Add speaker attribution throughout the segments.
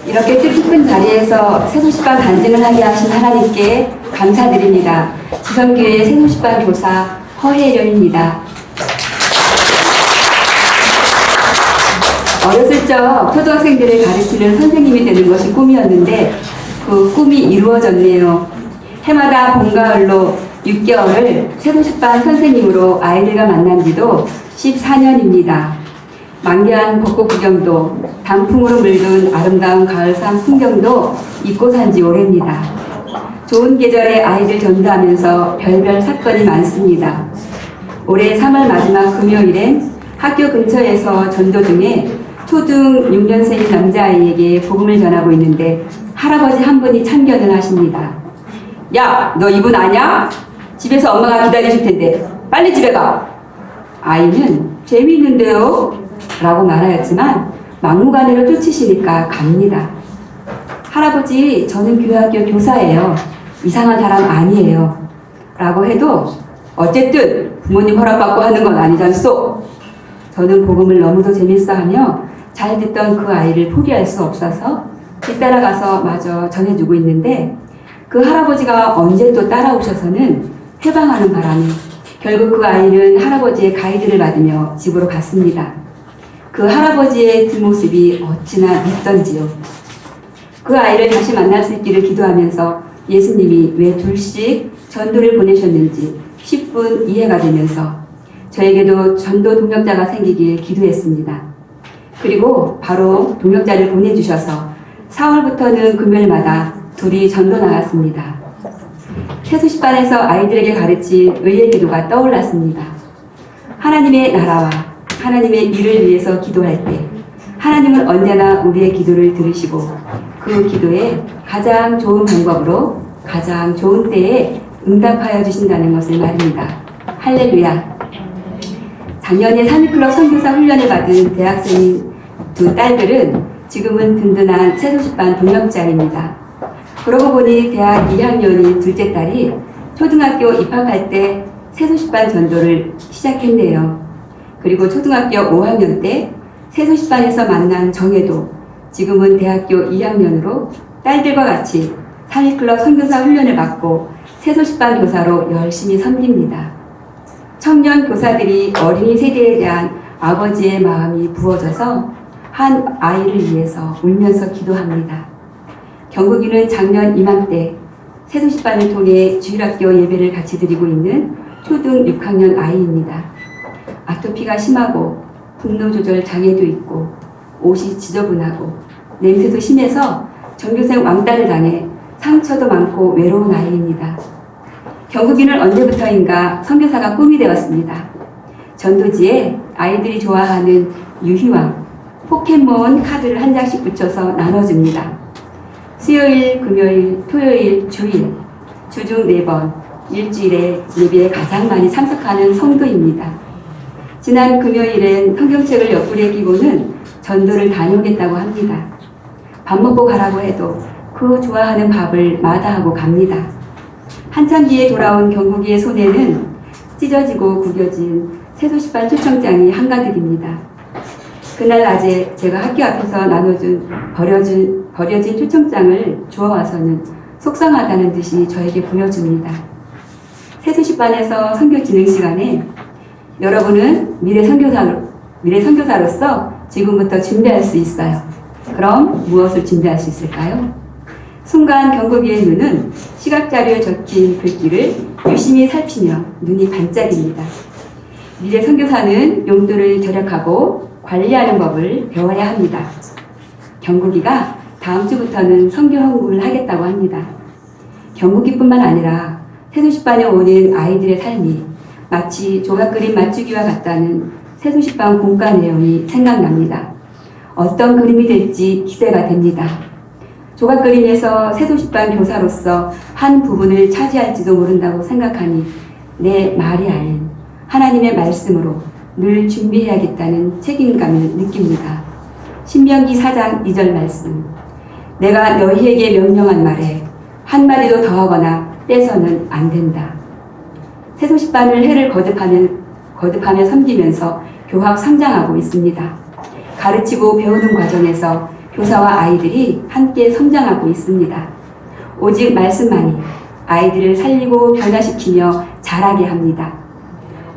Speaker 1: 이렇게 뜻깊은 자리에서 새소식반 간증을 하게 하신 하나님께 감사드립니다. 지성교회 새소식반 교사 허혜련입니다. 어렸을 적 초등학생들을 가르치는 선생님이 되는 것이 꿈이었는데 그 꿈이 이루어졌네요. 해마다 봄, 가을로 6개월을 새소식반 선생님으로 아이들과 만난 지도 14년입니다. 만개한 벚꽃 구경도 단풍으로 물든 아름다운 가을산 풍경도 잊고 산 지 오래입니다. 좋은 계절에 아이들 전도하면서 별별 사건이 많습니다. 올해 3월 마지막 금요일엔 학교 근처에서 전도 중에 초등 6년생인 남자아이에게 복음을 전하고 있는데 할아버지 한 분이 참견을 하십니다. 야, 너 이분 아냐? 집에서 엄마가 기다리실 텐데 빨리 집에 가. 아이는 재미있는데요? 라고 말하였지만 막무가내로 쫓으시니까 갑니다. 할아버지, 저는 교회학교 교사예요. 이상한 사람 아니에요. 라고 해도 어쨌든 부모님 허락받고 하는 건 아니잖소. 저는 복음을 너무도 재밌어하며 잘 듣던 그 아이를 포기할 수 없어서 뒤따라가서 마저 전해주고 있는데 그 할아버지가 언제 또 따라오셔서는 해방하는 바람에 결국 그 아이는 할아버지의 가이드를 받으며 집으로 갔습니다. 그 할아버지의 뒷모습이 어찌나 밉던지요. 그 아이를 다시 만날 수 있기를 기도하면서 예수님이 왜 둘씩 전도를 보내셨는지 10분 이해가 되면서 저에게도 전도 동역자가 생기길 기도했습니다. 그리고 바로 동역자를 보내주셔서 4월부터는 금요일마다 둘이 전도 나갔습니다. 새소식반에서 아이들에게 가르친 의의 기도가 떠올랐습니다. 하나님의 나라와 하나님의 일을 위해서 기도할 때 하나님은 언제나 우리의 기도를 들으시고 그 기도에 가장 좋은 방법으로 가장 좋은 때에 응답하여 주신다는 것을 말입니다. 할렐루야. 작년에 3.1클럽 선교사 훈련을 받은 대학생인 두 딸들은 지금은 든든한 새소식반 동역자입니다. 그러고 보니 대학 2학년인 둘째 딸이 초등학교 입학할 때 새소식반 전도를 시작했네요. 그리고 초등학교 5학년 때 새소식반에서 만난 정혜도 지금은 대학교 2학년으로 딸들과 같이 3.1클럽 선교사 훈련을 받고 새소식반 교사로 열심히 섬깁니다. 청년 교사들이 어린이 세대에 대한 아버지의 마음이 부어져서 한 아이를 위해서 울면서 기도합니다. 경국이는 작년 이맘때 새소식반을 통해 주일학교 예배를 같이 드리고 있는 초등 6학년 아이입니다. 아토피가 심하고 분노 조절 장애도 있고 옷이 지저분하고 냄새도 심해서 전교생 왕따를 당해 상처도 많고 외로운 아이입니다. 경국이는 언제부터인가 선교사가 꿈이 되었습니다. 전도지에 아이들이 좋아하는 유희왕, 포켓몬 카드를 한 장씩 붙여서 나눠줍니다. 수요일, 금요일, 토요일, 주일, 주중 4번, 일주일에 예배에 가장 많이 참석하는 성도입니다. 지난 금요일엔 성경책을 옆구리에 끼고는 전도를 다녀오겠다고 합니다. 밥 먹고 가라고 해도 그 좋아하는 밥을 마다하고 갑니다. 한참 뒤에 돌아온 경국이의 손에는 찢어지고 구겨진 새소식반 초청장이 한가득입니다. 그날 낮에 제가 학교 앞에서 나눠준 버려진 초청장을 주워와서는 속상하다는 듯이 저에게 보여줍니다. 새소식반에서 선교 진행 시간에 여러분은 미래 선교사로서 지금부터 준비할 수 있어요. 그럼 무엇을 준비할 수 있을까요? 순간 경국이의 눈은 시각자료에 적힌 글귀를 유심히 살피며 눈이 반짝입니다. 미래 선교사는 용돈을 절약하고 관리하는 법을 배워야 합니다. 경국이가 다음 주부터는 선교 헌금을 하겠다고 합니다. 경국이뿐만 아니라 새소식반에 오는 아이들의 삶이 마치 조각 그림 맞추기와 같다는 새소식반 공과 내용이 생각납니다. 어떤 그림이 될지 기대가 됩니다. 조각 그림에서 새소식반 교사로서 한 부분을 차지할지도 모른다고 생각하니 내 말이 아닌 하나님의 말씀으로 늘 준비해야겠다는 책임감을 느낍니다. 신명기 4장 2절 말씀. 내가 너희에게 명령한 말에 한마디도 더하거나 빼서는 안 된다. 새소식반을 해를 거듭하며 섬기면서 교학 성장하고 있습니다. 가르치고 배우는 과정에서 교사와 아이들이 함께 성장하고 있습니다. 오직 말씀만이 아이들을 살리고 변화시키며 자라게 합니다.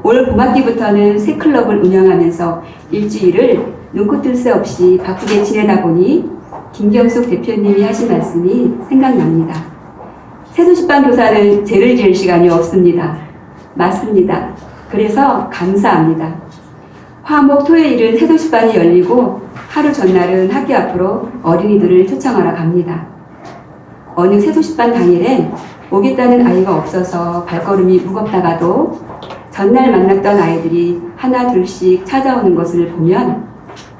Speaker 1: 올 봄학기부터는 새 클럽을 운영하면서 일주일을 눈코 뜰 새 없이 바쁘게 지내다 보니 김경숙 대표님이 하신 말씀이 생각납니다. 세도시반 교사는 죄를 지을 시간이 없습니다. 맞습니다. 그래서 감사합니다. 화목 토요일은 세도시반이 열리고 하루 전날은 학교 앞으로 어린이들을 초청하러 갑니다. 어느 세도시반 당일엔 오겠다는 아이가 없어서 발걸음이 무겁다가도 전날 만났던 아이들이 하나 둘씩 찾아오는 것을 보면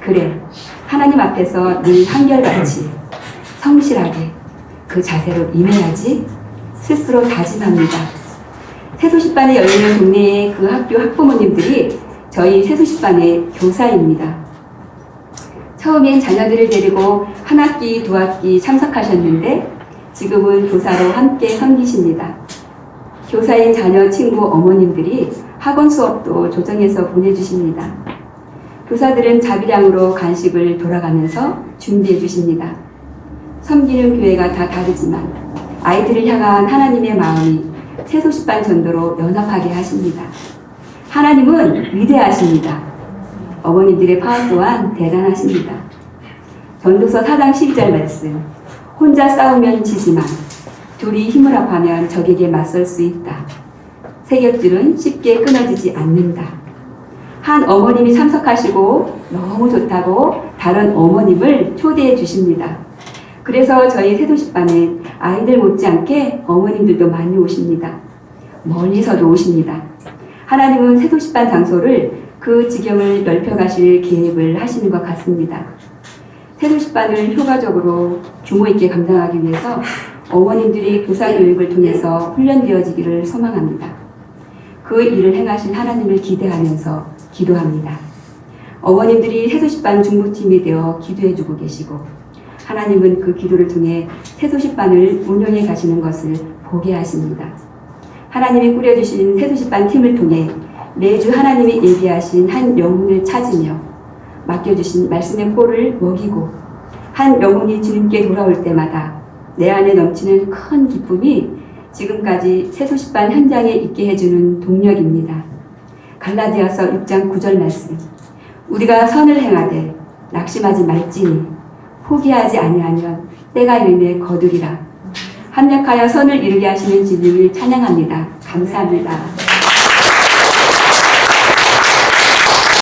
Speaker 1: 그래, 하나님 앞에서 늘 한결같이 성실하게 그 자세로 임해야지 스스로 다짐합니다. 세도시반이 열리는 동네의 그 학교 학부모님들이 저희 세도시반의 교사입니다. 처음엔 자녀들을 데리고 한 학기, 두 학기 참석하셨는데 지금은 교사로 함께 섬기십니다. 교사인 자녀, 친구, 어머님들이 학원 수업도 조정해서 보내주십니다. 교사들은 자비량으로 간식을 돌아가면서 준비해 주십니다. 섬기는 교회가 다 다르지만 아이들을 향한 하나님의 마음이 세도시반 전도로 연합하게 하십니다. 하나님은 위대하십니다. 어머니들의 파워 또한 대단하십니다. 전도서 4장 12절 말씀. 혼자 싸우면 지지만 둘이 힘을 합하면 적에게 맞설 수 있다. 세겹줄은 쉽게 끊어지지 않는다. 한 어머님이 참석하시고 너무 좋다고 다른 어머님을 초대해 주십니다. 그래서 저희 세도시반에 아이들 못지않게 어머님들도 많이 오십니다. 멀리서도 오십니다. 하나님은 세도시반 장소를 그 지경을 넓혀가실 계획을 하시는 것 같습니다. 세도시반을 효과적으로 규모 있게 감당하기 위해서 어머님들이 교사교육을 통해서 훈련되어지기를 소망합니다. 그 일을 행하신 하나님을 기대하면서 기도합니다. 어머님들이 세도시반 중보팀이 되어 기도해주고 계시고 하나님은 그 기도를 통해 세도시반을 운영해 가시는 것을 보게 하십니다. 하나님이 꾸려주신 세도시반 팀을 통해 매주 하나님이 예비하신 한 영혼을 찾으며 맡겨주신 말씀의 꼴을 먹이고 한 영혼이 주님께 돌아올 때마다 내 안에 넘치는 큰 기쁨이 지금까지 세도시반 현장에 있게 해주는 동력입니다. 갈라디아서 6장 9절 말씀. 우리가 선을 행하되 낙심하지 말지니 포기하지 아니하면 때가 이르매 거두리라. 합력하여 선을 이루게 하시는 주님을 찬양합니다. 감사합니다.